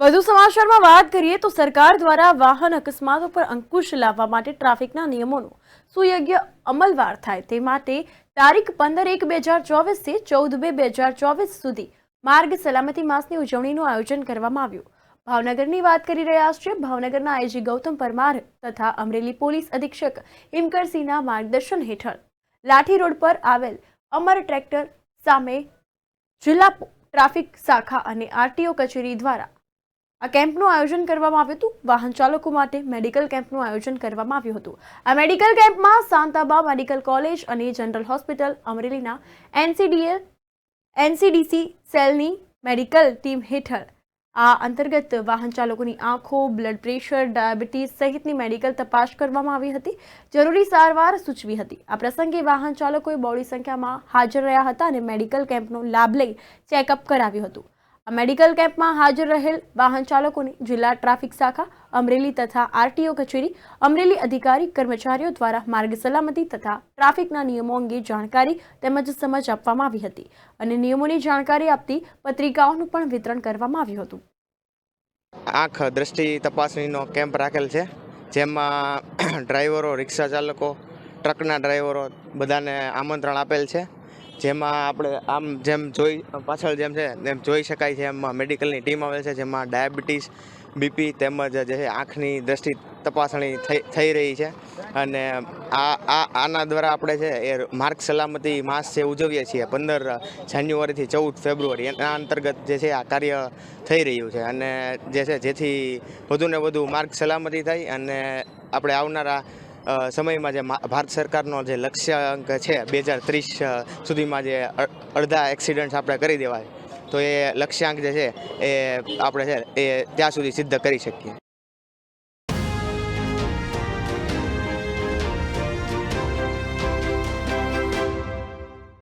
વધુ સમાચારમાં વાત કરીએ તો સરકાર દ્વારા વાહન અકસ્માતો પર અંકુશ લાવવા માટે ટ્રાફિકના નિયમોનો સુયોગ્ય અમલવાર થાય તે માટે તારીખ 15/1/2024 થી 14/2/2024 સુધી માર્ગ સલામતી માસની ઉજવણીનું આયોજન કરવામાં આવ્યું। ભાવનગરની વાત કરી રહ્યા છીએ। ભાવનગરના આઈજી ગૌતમ પરમાર તથા અમરેલી પોલીસ અધિક્ષક હિમકરસિંહના માર્ગદર્શન હેઠળ લાઠી રોડ પર આવેલ અમર ટ્રેક્ટર સામે જિલ્લા ટ્રાફિક શાખા અને આરટીઓ કચેરી દ્વારા આ કેમ્પનું આયોજન કરવામાં આવ્યું હતું। વાહન ચાલકો માટે મેડિકલ કેમ્પનું આયોજન કરવામાં આવ્યું હતું। આ મેડિકલ કેમ્પમાં શાંતાબા મેડિકલ કોલેજ અને જનરલ હોસ્પિટલ અમરેલીના એનસીડીસી સેલની મેડિકલ ટીમ હેઠળ આ અંતર્ગત વાહન ચાલકોની આંખો, બ્લડ પ્રેશર, ડાયાબિટીસ સહિતની મેડિકલ તપાસ કરવામાં આવી હતી। જરૂરી સારવાર સૂચવી હતી। આ પ્રસંગે વાહન ચાલકોએ બહોળી સંખ્યામાં હાજર રહ્યા હતા અને મેડિકલ કેમ્પનો લાભ લઈ ચેકઅપ કરાવ્યું હતું। આ મેડિકલ કેમ્પમાં હાજર રહેલ વાહન ચાલકોને જિલ્લા ટ્રાફિક શાખા અમરેલી તથા આરટીઓ કચેરી અમરેલી અધિકારી કર્મચારીઓ દ્વારા માર્ગ સલામતી તથા ટ્રાફિકના નિયમો અંગે જાણકારી તેમજ સમજ આપવામાં આવી હતી અને નિયમોની જાણકારી આપતી પત્રિકાઓનું પણ વિતરણ કરવામાં આવ્યું હતું। આંખ દ્રષ્ટિ તપાસણીનો કેમ્પ રાખેલ છે, જેમાં ડ્રાઈવરો, રિક્ષા ચાલકો, ટ્રકના ડ્રાઈવરો બધાને આમંત્રણ આપેલ છે। જેમાં આપણે આમ જેમ પાછળ જેમ છે એમ જોઈ શકાય છે, એમાં મેડિકલની ટીમ આવેલ છે, જેમાં ડાયાબિટીસ, બીપી તેમજ જે છે આંખની દ્રષ્ટિ તપાસણી થઈ રહી છે। અને આના દ્વારા આપણે છે એ માર્ગ સલામતી માસ જે ઉજવીએ છીએ 15 જાન્યુઆરીથી 14 ફેબ્રુઆરી, એના અંતર્ગત જે છે આ કાર્ય થઈ રહ્યું છે અને જે છે જેથી વધુને વધુ માર્ગ સલામતી થાય અને આપણે આવનારા સમયમાં જે ભારત સરકારનો જે લક્ષ્યાંક છે 2030 સુધીમાં જે અડધા એક્સિડન્ટ આપણે કરી દેવાય, તો એ લક્ષ્યાંક જે છે એ આપણે છે એ ત્યાં સુધી સિદ્ધ કરી શકીએ।